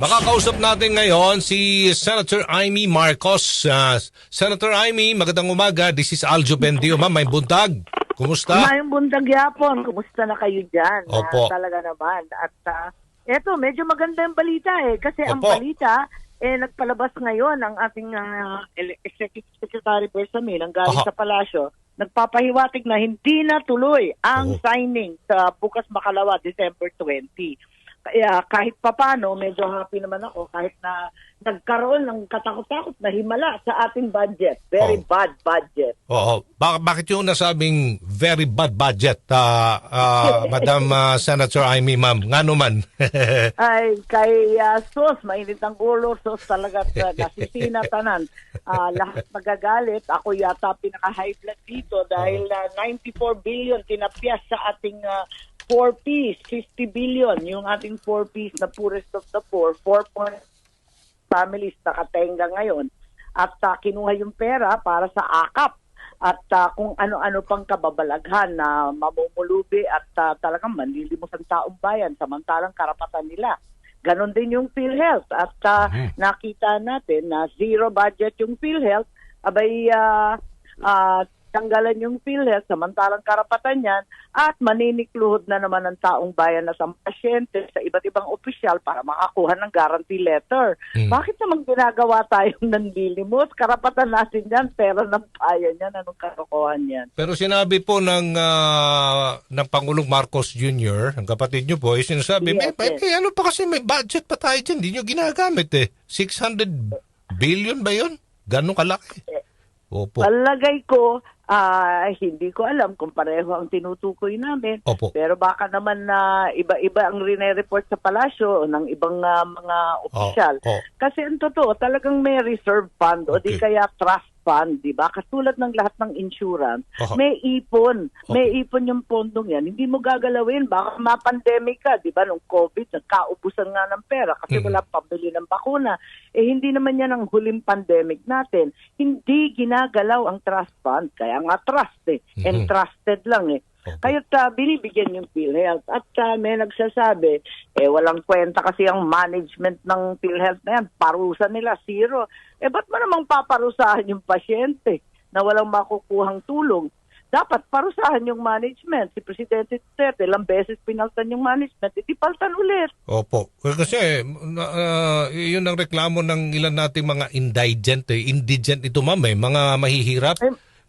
Makakausap natin ngayon si Senator Amy Marcos. Senator Amy, magandang umaga. This is Aljo Bendio. Ma'am, may buntag. Kumusta? May buntag yapon. Kumusta na kayo dyan? Opo. Talaga naman. At eto, medyo maganda yung balita Kasi ang Opo. balita, nagpalabas ngayon ang ating Executive Secretary Bersamin, ang galing sa palasyo, nagpapahiwatig na hindi na tuloy ang signing sa bukas makalawa, December 20. Kaya kahit papano, medyo happy naman ako kahit na nagkaroon ng katakot-takot na himala sa ating budget. Very bad budget. Oo. Bakit yung nasabing very bad budget, Madam Senator Amy, ma'am? Nga naman. Ay, kay Sos, mainit ang ulo. Sos talaga nasisina tanan. Lahat magagalit. Ako yata pinaka-high blood dito dahil 94 billion tinapyas sa ating 4Ps, 50 billion, yung ating 4Ps na poorest of the poor, 4 families nakatenga ngayon. At kinuha yung pera para sa akap at kung ano-ano pang kababalaghan na mamumulubi at talagang manlilimos ang taong bayan samantalang karapatan nila. Ganon din yung PhilHealth at nakita natin na zero budget yung PhilHealth, abay tanggalan yung PhilHealth samantalang karapatan yan at maninikluhod na naman ang taong bayan na sa pasyente sa iba't ibang opisyal para makakuha ng guarantee letter. Bakit naman ginagawa tayong nanlilimos? Karapatan natin yan, pera ng bayan yan, anong karokohan yan? Pero sinabi po ng Pangulong Marcos Jr., ang kapatid nyo po, sinasabi, may ano pa kasi may budget pa tayo dyan, hindi nyo ginagamit 600 billion ba yun? Ganong kalaki? Opo. Palagay ko, hindi ko alam kung pareho ang tinutukoy namin. Opo. Pero baka naman na iba-iba ang rine-report sa palasyo ng ibang mga opisyal. Kasi ang totoo, talagang may reserve fund o di kaya trust fund, di ba? Katulad ng lahat ng insurance, may ipon. May ipon yung pondong yan. Hindi mo gagalawin. Baka ma-pandemic ka, di ba? Nung COVID, nagkaubusan nga ng pera kasi wala pambili ng bakuna. Hindi naman yan ang huling pandemic natin. Hindi ginagalaw ang trust fund. Kaya nga trust entrusted lang Kaya't binibigyan yung PhilHealth. At may nagsasabi, walang kwenta kasi ang management ng PhilHealth na yan. Parusa nila, zero. Ba't mo namang paparusahan yung pasyente na walang makukuhang tulong? Dapat parusahan yung management. Si Presidente Duterte, ilang beses pinaltan yung management, hindi paltan ulit. Opo. Kasi yun ang reklamo ng ilan nating mga indigent ito, ma'am, mga mahihirap.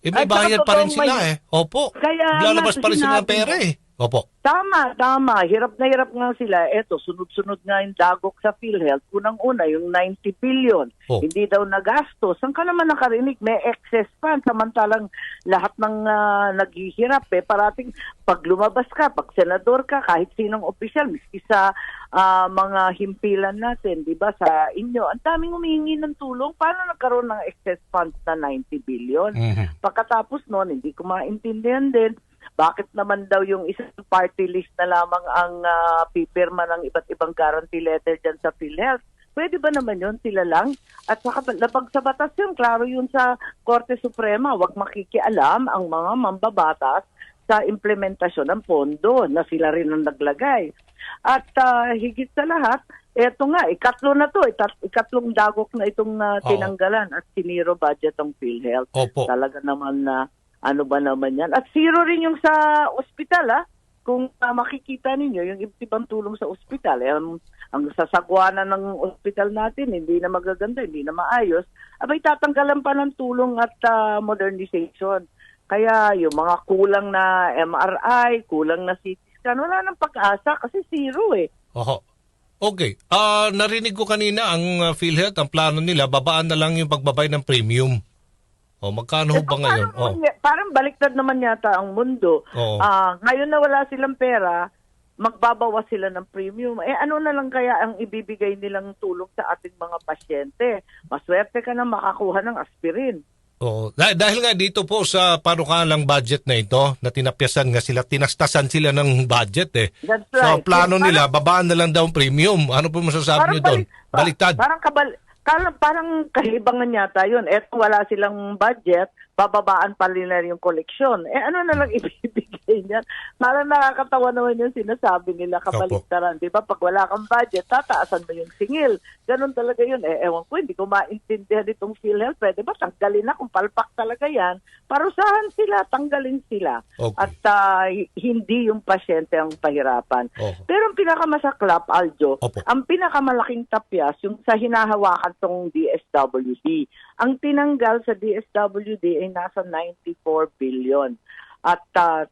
May bayad pa rin sila Opo. Kaya lalabas pa rin sila ng pera Opo. Tama. Hirap na hirap nga sila. Sunod-sunod nga yung dagok sa PhilHealth. Unang-una, yung 90 billion. Hindi daw nagasto. Saan ka naman nakarinig? May excess fund. Samantalang lahat ng naghihirap parating pag lumabas ka, pag senador ka, kahit sinong opisyal, miski sa mga himpilan natin, di ba, sa inyo, ang daming humihingi ng tulong. Paano nagkaroon ng excess funds na 90 billion? Pagkatapos noon, hindi ko maintindihan din bakit naman daw yung isang party list na lamang ang pipirma ng iba't ibang guarantee letter dyan sa PhilHealth. Pwede ba naman yun sila lang? At saka labag sa batas yun, klaro yun sa Korte Suprema. Huwag makikialam ang mga mambabatas sa implementasyon ng pondo na sila rin ang naglagay. At higit sa lahat, eto nga, ikatlo na to, ikatlong dagok na itong tinanggalan at siniro budget ng PhilHealth. Opo. Talaga naman na ano ba naman yan? At zero rin yung sa ospital, Kung makikita ninyo, yung ibang tulong sa ospital, ang sasagwanan ng ospital natin, hindi na magaganda, hindi na maayos, abay tatanggalan pa ng tulong at modernization. Kaya yung mga kulang na MRI, kulang na CT scan, wala nang pag-asa kasi zero Okay. Narinig ko kanina ang PhilHealth, ang plano nila, babaan na lang yung pagbabay ng premium. Magkano ba ngayon? Parang baliktad naman yata ang mundo. Ngayon na wala silang pera, magbabawas sila ng premium. Ano na lang kaya ang ibibigay nilang tulong sa ating mga pasyente? Maswerte ka na makakuha ng aspirin. Dahil nga dito po sa panukalang budget na ito, na tinapyasan nga sila, tinastasan sila ng budget That's right. So plano nila, babaan na lang daw ang premium. Ano po masasabi niyo doon? Baliktad. Parang kalibangan yata yun. Wala silang budget, bababaan pa nila yung koleksyon. Ano na lang ibibigay niyan? Parang nakakatawa naman yung sinasabi nila kabaliktaran. Di ba? Pag wala kang budget, tataasan mo yung singil. Ganun talaga yun. Ewan ko, hindi ko maintindihan itong PhilHealth. Pwede ba? Tanggalin na kung palpak talaga yan. Parusahan sila, tanggalin sila. Okay. At hindi yung pasyente ang pahirapan. Pero ang pinakamasaklap, Aljo, ang pinakamalaking tapyas, yung sa hinahawakan tong DSWD. Ang tinanggal sa DSWD ay nasa 94 billion. At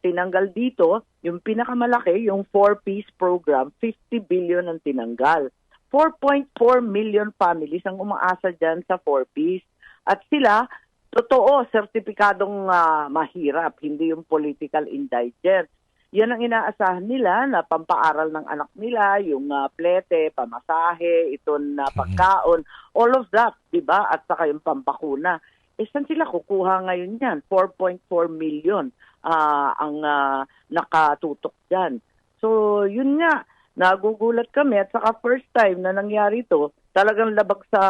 tinanggal dito, yung pinakamalaki, yung 4-piece program, 50 billion ang tinanggal. 4.4 million families ang umaasa dyan sa 4-piece. At sila, totoo, sertipikadong mahirap, hindi yung political indigent. Yan ang inaasahan nila na pampaaral ng anak nila, yung plete, pamasahe, itong pagkaon, all of that, di ba? At saka yung pampakuna. Saan sila kukuha ngayon yan? 4.4 million ang nakatutok dyan. So, yun nga, nagugulat kami at saka first time na nangyari ito, talagang labag sa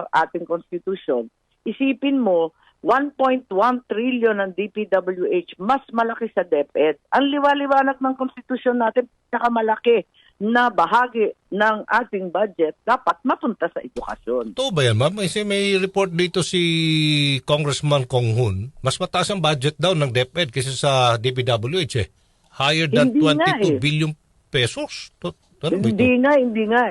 ating konstitusyon. Isipin mo, 1.1 trillion ng DPWH, mas malaki sa DepEd. Ang liwaliwanag ng konstitusyon natin, pinakamalaki na bahagi ng ating budget dapat mapunta sa edukasyon. Ito ba yan, ma'am? Kasi may report dito si Congressman Kong Hun. Mas mataas ang budget daw ng DepEd kaysa sa DPWH eh. Higher than Hindi 22 billion pesos. Hindi nga.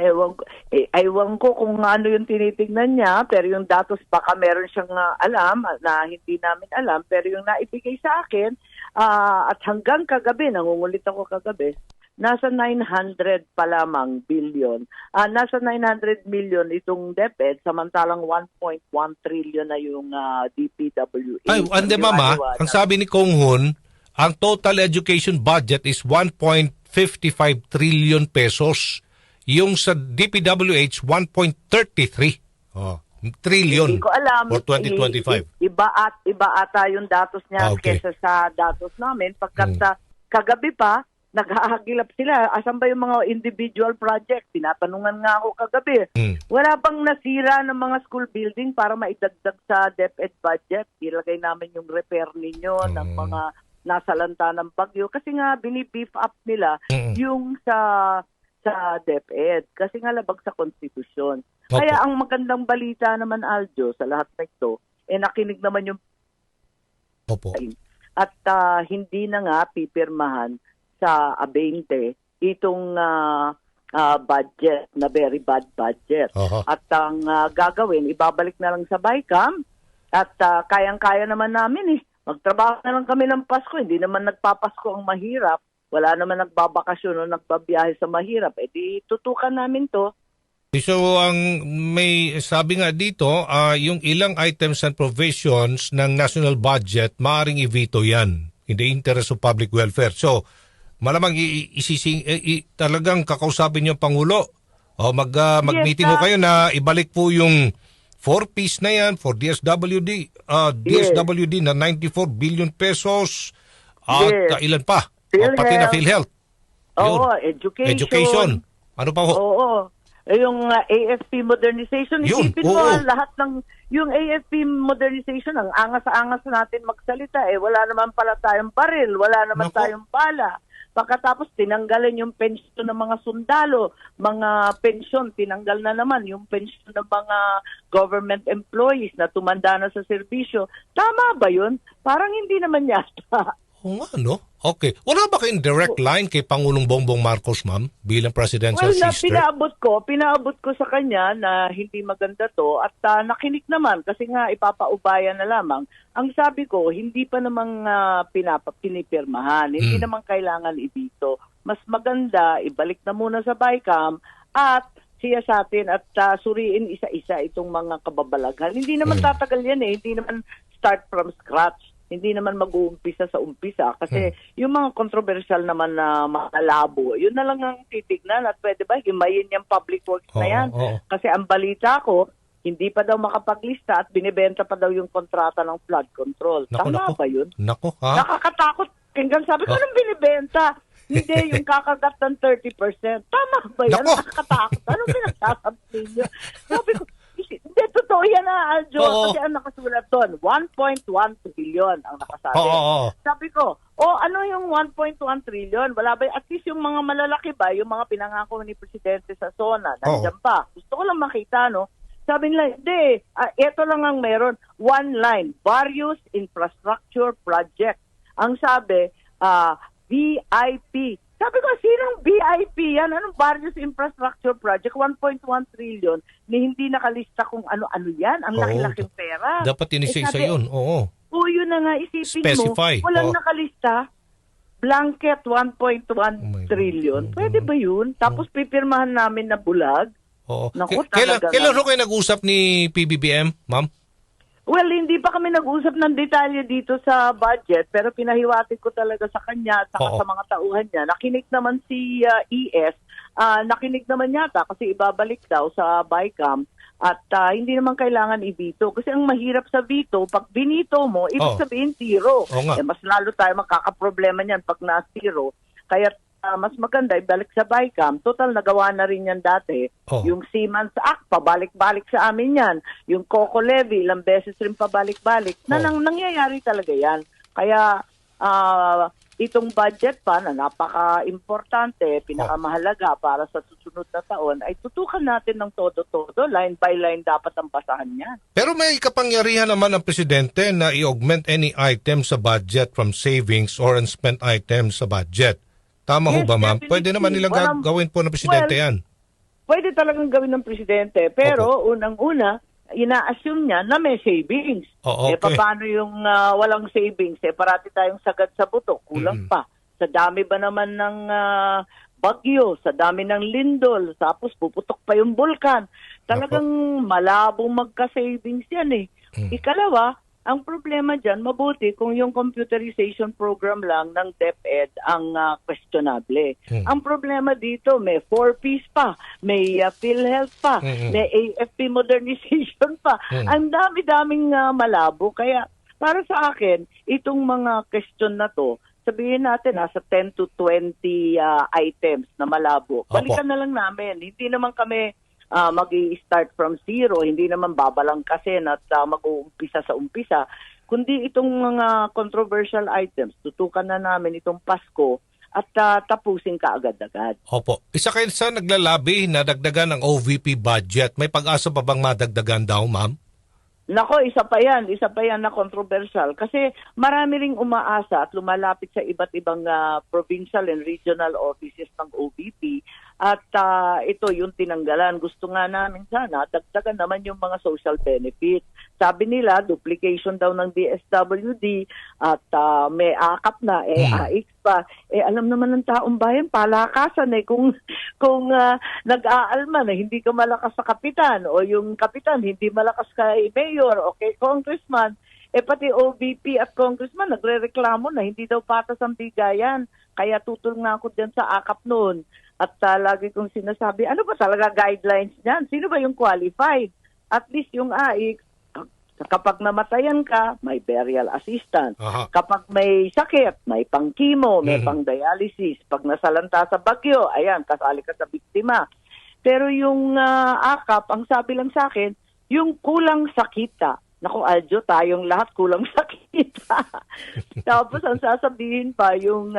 Ewan ko kung ano yung tinitingnan niya, pero yung datos baka meron siyang alam na hindi namin alam, pero yung naibigay sa akin, at hanggang kagabi, nangungulit ako kagabi, nasa 900 pa lamang billion. Nasa 900 million itong DepEd, samantalang 1.1 trillion na yung DPWH. Ay, ande mama, ang sabi ni Kong Hun, ang total education budget is 1.55 trillion pesos. Yung sa DPWH, 1.33 trillion Hindi ko alam. for 2025. Iba ata yung datos niya kesa sa datos namin. Pagkat kagabi pa, naghahagilap sila. Asan ba yung mga individual project? Tinatanungan nga ako kagabi. Wala bang nasira ng mga school building para maidagdag sa DepEd budget? Ilagay namin yung repair ninyo ng mga nasalanta ng bagyo. Kasi nga, bini-beef up nila yung sa DepEd. Kasi nga labag sa konstitusyon. Kaya ang magandang balita naman, Aljo, sa lahat na ito, nakinig naman yung at hindi na nga pipirmahan sa 20 itong budget, na very bad budget. At ang gagawin, ibabalik na lang sa BICAM at kayang-kaya naman namin magtrabaho na lang kami ng Pasko. Hindi naman nagpapasko ang mahirap. Wala naman nagbabakasyon o nagbabiyahe sa mahirap. Di tutukan namin to. So, ang may sabi nga dito, yung ilang items and provisions ng national budget, maaaring i-veto yan in the interest of public welfare. So, malamang talagang kakausapin niyo ang Pangulo. Mag-meeting ho kayo na ibalik po yung 4-piece na yan for DSWD. DSWD na 94 billion pesos. At ilan pa? Pati na PhilHealth. Oo, education. Ano pa ho? Oo. Yung AFP modernization, isipin mo lahat ng yung AFP modernization, ang angas-angas natin magsalita. Wala naman pala tayong baril, wala naman tayong bala. Pagkatapos tinanggalan yung pensyon ng mga sundalo, mga pensyon, tinanggal na naman yung pensyon ng mga government employees na tumanda na sa serbisyo. Tama ba yun? Parang hindi naman yata. Oo nga, no? Okay. Wala ba kayong direct line kay Pangulong Bongbong Marcos, ma'am, bilang presidential sister? Pinaabot ko sa kanya na hindi maganda to at nakinig naman kasi nga ipapaubaya na lamang. Ang sabi ko, hindi pa namang pinipirmahan, hindi naman kailangan ibito. Mas maganda, ibalik na muna sa BICAM at siya sa atin at suriin isa-isa itong mga kababalaghan. Hindi naman tatagal yan hindi naman start from scratch. Hindi naman mag-uumpisa sa umpisa kasi yung mga controversial naman na malabo, yun na lang ang titignan at pwede ba himayin yung public works na yan. Kasi ang balita ko, hindi pa daw makapaglista at binibenta pa daw yung kontrata ng flood control. Tama ba yun? Nakakatakot. Hanggang sabi ko, anong binibenta? Hindi, yung kakagat ng 30%. Tama ba yan? Nakakatakot. Anong pinagsasabi niyo? Sabi ko, hindi, totoo Oo, yan na, Aljo. Oo. Kasi ang nakasulat doon, 1.1 trillion ang nakasabi. Oo. Sabi ko, ano yung 1.1 trillion? Wala ba? At least yung mga malalaki ba, yung mga pinangako ni Presidente sa SONA, nandiyan pa. Gusto ko lang makita, no? Sabi nila, hindi, ito lang ang meron. One line, various infrastructure project. Ang sabi, VIP. Sabi ko, sinong VIP yan? Anong various infrastructure project? 1.1 trillion ni hindi nakalista kung ano-ano yan. Ang laki-laking pera. Dapat inisa-isa yun. Oo. Yun na nga, isipin Specify. mo, walang nakalista. Blanket 1.1 trillion. Pwede ba yun? Tapos pipirmahan namin na bulag. Oo. Naku, Kailan talaga. kayo nag-usap ni PBBM, ma'am? Well, hindi pa kami nag-usap ng detalye dito sa budget, pero pinahiwatig ko talaga sa kanya at sa mga tauhan niya. Nakinig naman si ES, nakinig naman yata kasi ibabalik daw sa BICAM at hindi naman kailangan i-veto. Kasi ang mahirap sa veto, pag binito mo, ibig sabihin zero. Mas lalo tayo magkakaproblema niyan pag na-zero. Kaya mas maganda, ibalik sa BICAM. Total, nagawa na rin yan dati. Yung Seaman's Act, pabalik-balik sa amin yan. Yung COCO levy, ilang beses rin pabalik-balik. Nangyayari talaga yan. Kaya, itong budget pa na napaka-importante, pinakamahalaga para sa susunod na taon, ay tutukan natin ng todo-todo. Line by line dapat ang basahan niya. Pero may kapangyarihan naman ang Presidente na i-augment any item sa budget from savings or unspent items sa budget. Tama ho ba, ma'am? Pwede naman nilang gawin po ng Presidente yan. Pwede talagang gawin ng Presidente. Pero unang-una, ina-assume niya na may savings. Paano yung walang savings? Parati tayong sagad sa buto. Kulang pa. Sa dami ba naman ng bagyo, sa dami ng lindol, tapos puputok pa yung bulkan. Talagang malabong magka-savings yan eh. Ikalawa, ang problema dyan, mabuti kung yung computerization program lang ng DepEd ang questionable. Ang problema dito, may 4Ps pa, may PhilHealth pa, may AFP modernization pa. Ang dami-daming malabo. Kaya para sa akin, itong mga question na to, sabihin natin nasa 10 to 20 items na malabo. Balikan na lang namin. Hindi naman kami mag-i-start from zero, hindi naman babalangkasin at mag-uumpisa sa umpisa, kundi itong mga controversial items, tutukan na namin itong Pasko at tapusin ka agad-agad. Opo. Isa kayo sa naglalabi na dagdagan ang OVP budget. May pag-asa pa bang madagdagan daw, ma'am? Nako, isa pa yan na controversial kasi marami ring umaasa at lumalapit sa iba't ibang provincial and regional offices ng OVP at ito yung tinanggalan. Gusto nga namin sana dagdagan naman yung mga social benefits. Sabi nila, duplication daw ng DSWD at may akap na, AX pa. Alam naman ng taong bayan, palakasan kung nag-aalma na hindi ka malakas sa kapitan o yung kapitan hindi malakas kay mayor o kay congressman, pati OVP at congressman nagre-reklamo na hindi daw patas ang bigayan. Kaya tutol nga ako dyan sa akap noon. At lagi kong sinasabi, ano ba talaga guidelines niyan? Sino ba yung qualified? At least yung AX, kapag namatayan ka, may burial assistance. Kapag may sakit, may pang-chemo, may pang-dialysis. Pag nasalanta sa bagyo, ayan, kasali ka sa biktima. Pero yung akap, ang sabi lang sa akin, yung kulang sa kita. Naku, Aljo, tayong lahat kulang sa kita. Tapos ang sasabihin pa, yung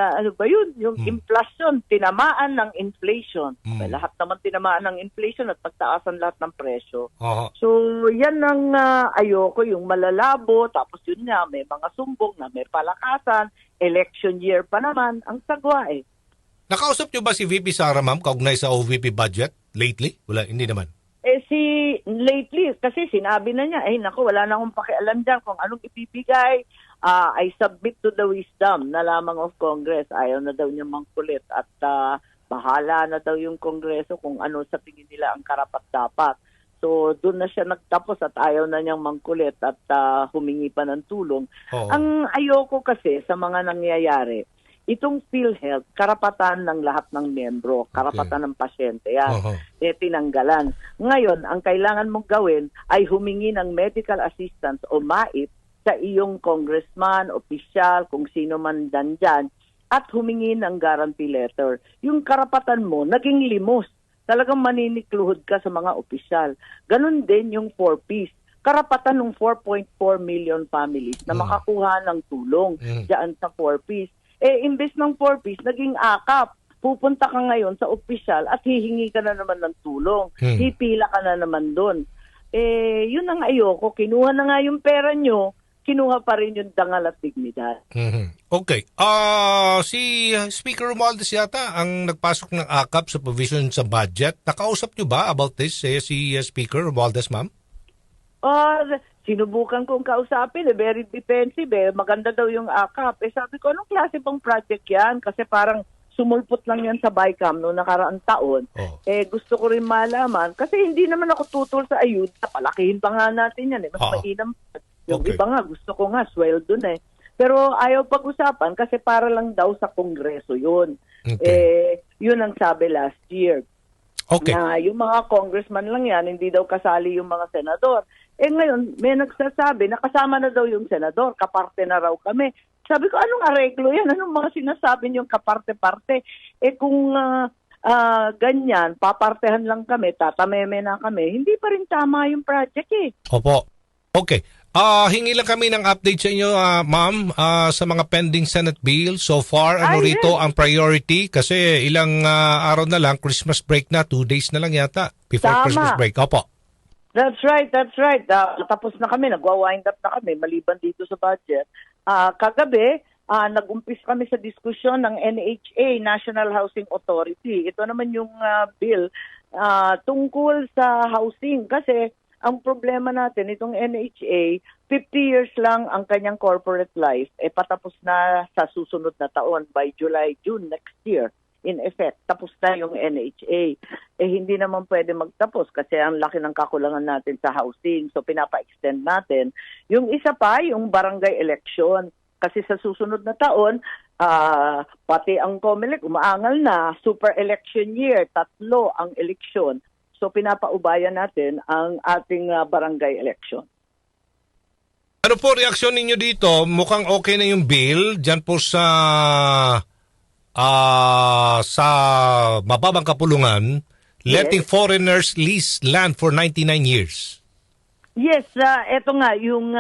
yung inflation, tinamaan ng inflation. Lahat naman tinamaan ng inflation at pagtaasan lahat ng presyo. So, yan ang ayoko, yung malalabo, tapos yun nga, may mga sumbong na may palakasan, election year pa naman, ang sagwa Nakausap niyo ba si VP Sara, ma'am, kaugnay sa OVP budget lately? Wala, hindi naman. Lately, kasi sinabi na niya, naku, wala na akong pakialam dyan kung anong ibibigay. I submit to the wisdom na lamang of Congress. Ayaw na daw niya mangkulit at bahala na daw yung Kongreso kung ano sa tingin nila ang karapat-dapat. So, doon na siya nagtapos at ayaw na niyang mangkulit at humingi pa ng tulong. Ang ayoko kasi sa mga nangyayari, itong PhilHealth, karapatan ng lahat ng miyembro, karapatan ng pasyente yan, tinanggalan. Ngayon, ang kailangan mong gawin ay humingi ng medical assistance o MAIP sa iyong congressman, opisyal, kung sino man dyan, at humingi ng guarantee letter. Yung karapatan mo, naging limos. Talagang maninikluhod ka sa mga opisyal. Ganon din yung 4Ps. karapatan ng 4.4 million families na makakuha ng tulong diyan sa 4Ps. Imbes ng 4Ps, naging akap. Pupunta ka ngayon sa opisyal at hihingi ka na naman ng tulong. Hipila ka na naman doon. Yun ang ayoko. Kinuha na nga yung pera nyo, kinuha pa rin yung dangal at dignidad. Okay. Si Speaker Romualdez yata ang nagpasok ng AKAP sa provision sa budget. Nakausap nyo ba about this, si Speaker Romualdez, ma'am? Sinubukan kong kausapin, very defensive, maganda daw yung AKAP. Sabi ko, anong klase pang project yan? Kasi parang sumulpot lang yan sa BICAM noong nakaraang taon. Gusto ko rin malaman, kasi hindi naman ako tutol sa ayuda, palakihin pa nga natin yan. Mas mainam. Yung iba nga, gusto ko nga, sweldo na Pero ayaw pag-usapan kasi para lang daw sa Kongreso yun. Yun ang sabi last year. Na yung mga congressman lang yan, hindi daw kasali yung mga senador. Ngayon, may nagsasabi na kasama na daw yung senador, kaparte na raw kami. Sabi ko, anong areglo yan? Anong mga sinasabi niyong kaparte-parte? Kung ganyan, papartehan lang kami, tatameme na kami, hindi pa rin tama yung project Opo. Okay. Hingi lang kami ng update sa inyo, ma'am, sa mga pending Senate bill. So far, rito ang priority? Kasi ilang araw na lang, Christmas break na, 2 days na lang yata before Christmas break. Opo. That's right. Tapos na kami, nagwa-wind up na kami, maliban dito sa budget. Kagabi, nag-umpis kami sa diskusyon ng NHA, National Housing Authority. Ito naman yung bill tungkol sa housing. Kasi ang problema natin, itong NHA, 50 years lang ang kanyang corporate life. Patapos na sa susunod na taon by June next year. In effect, tapos na yung NHA. Hindi naman pwede magtapos kasi ang laki ng kakulangan natin sa housing. So pinapa-extend natin. Yung isa pa, yung barangay election. Kasi sa susunod na taon, pati ang COMELEC umaangal na, super election year, 3 ang eleksyon. So pinapaubayan natin ang ating barangay election. Ano po reaksyon ninyo dito? Mukhang okay na yung bill dyan po sa mababang kapulungan, letting foreigners lease land for 99 years. Yes, eto nga yung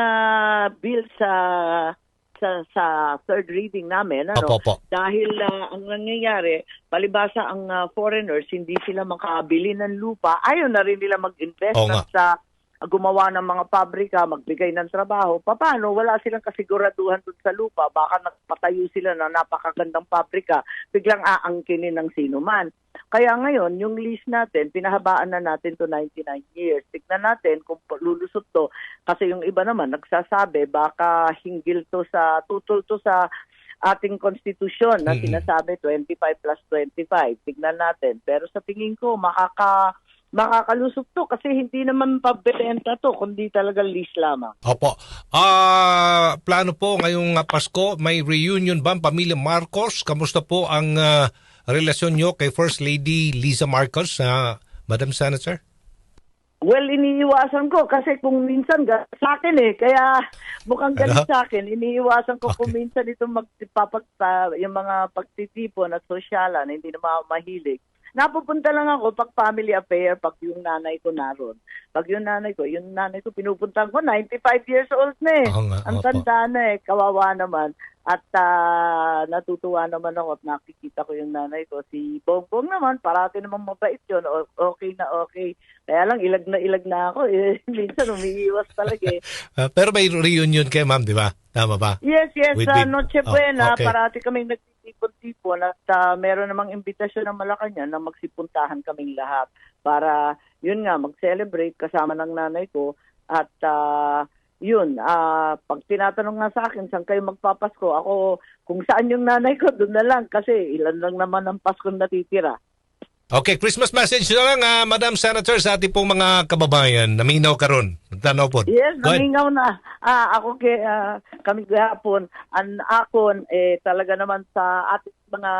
bill sa third reading namin, dahil ang nangyayari, palibasa ang foreigners hindi sila makabili ng lupa, ayaw na rin nila mag-invest sa gumawa ng mga pabrika, magbigay ng trabaho. Paano? Wala silang kasiguraduhan dun sa lupa. Baka nagpatayo sila ng napakagandang pabrika, biglang aangkinin ng sino man. Kaya ngayon, yung lease natin, pinahabaan na natin to 99 years. Tignan natin kung lulusot to. Kasi yung iba naman, nagsasabi, baka hinggil to sa, tutol to sa ating konstitusyon na sinasabi 25 plus 25. Tignan natin. Pero sa tingin ko, makakalusot to kasi hindi naman pabenta to kundi talaga lease lamang. Opo. Plano po ngayong Pasko, may reunion ba ang pamilya Marcos? Kamusta po ang relasyon nyo kay First Lady Liza Marcos, Madam Senator? Well, iniiwasan ko kasi kung minsan sa akin kaya mukhang galit sa akin. Iniiwasan ko kung minsan itong yung mga pagtitipon at sosyalan, hindi na mahilig. Napupunta lang ako pag family affair, pag yung nanay ko naroon. Pag yung nanay ko pinupuntahan ko, 95 years old na Ang tanda na kawawa naman. At natutuwa naman ako at nakikita ko yung nanay ko. Si Bongbong naman, parati naman mabait yun. Okay na okay. Kaya lang, ilag na ako. Minsan umiiwas talaga Pero may reunion kayo, ma'am, di ba? Tama ba? Yes. Noche Buena. Parati kaming nagtitipon-tipon at meron namang imbitasyon ng Malacanang na magsipuntahan kaming lahat para, yun nga, mag-celebrate kasama ng nanay ko at pag tinatanong nga sa akin, saan kayo magpapasko? Ako, kung saan yung nanay ko, doon na lang. Kasi ilan lang naman ang Paskong natitira. Okay, Christmas message na lang, Madam Senator, sa ating pong mga kababayan. Naminaw ka ron. Magtanaw po. Yes, naminaw na. Kami gahapon, ang akon, talaga naman sa ating mga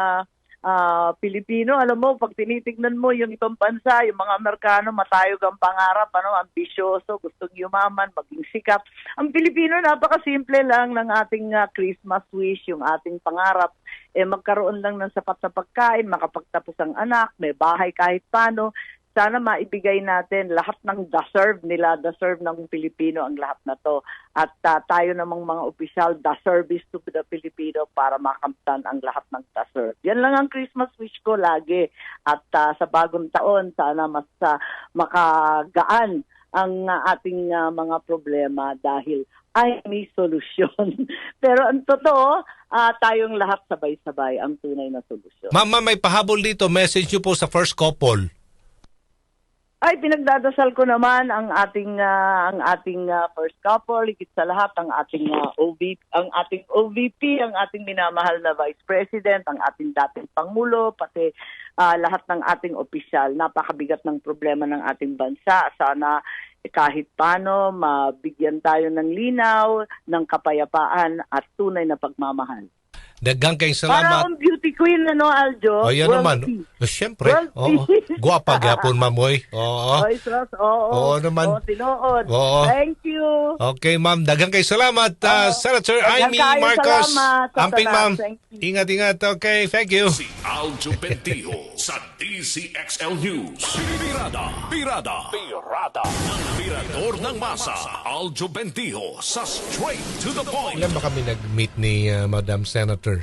Pilipino, alam mo, pag tinitignan mo yung ibang bansa, yung mga Amerikano, matayog ang pangarap, ambisyoso, gustong yumaman, maging sikat. Ang Pilipino, napakasimple lang ng ating Christmas wish, yung ating pangarap, magkaroon lang ng sapat na pagkain, makapagtapos ang anak, may bahay kahit paano. sana maibigay natin lahat ng deserve ng Pilipino ang lahat na to. At tayo namang mga opisyal, the service to the Filipino para makamtan ang lahat ng deserve. Yan lang ang Christmas wish ko lagi. At sa bagong taon, sana mas makagaan ang ating mga problema dahil ay may solusyon. Pero ang totoo, tayong lahat sabay-sabay ang tunay na solusyon. Ma'am, may pahabol dito. Message niyo po sa first couple. Ay, pinagdadasal ko naman ang ating first couple, higit sa lahat ang ating OVP, ang ating minamahal na Vice President, ang ating dating Pangulo, pati lahat ng ating opisyal. Napakabigat ng problema ng ating bansa. Sana kahit paano mabigyan tayo ng linaw, ng kapayapaan at tunay na pagmamahal. Daghang kayong Para salamat. ang beauty queen, Aljo? Ayan naman. Siyempre. Guwapa gyapon, Mamoy. Oo. Oy, Sos, oo. Oo naman. Oo, tinuod. Oo. Thank you. Okay, ma'am. Daghang kayong salamat. Senator Daghang Amy kayo Marcos. salamat. Amping, ma'am. Thank you. Ingat. Okay, thank you. Si Aljo Bendijo sa DCXL News. Pirada. Ang tirador ng masa. Aljo Bendijo sa Straight to the Point. Ilan ba kami nag-meet ni Madam Senator?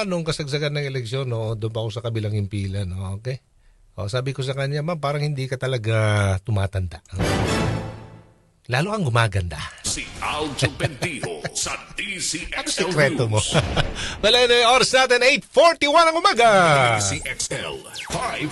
Nung kasagsagan ng eleksyon, doon pa ako sa kabilang impilan. Okay? Sabi ko sa kanya, ma'am, parang hindi ka talaga tumatanda. Lalo kang gumaganda. Si Aljo Bendijo sa DCXL Ano sikreto mo? News. Wala na yung oras natin, 8:41 ang umaga. DCXL 5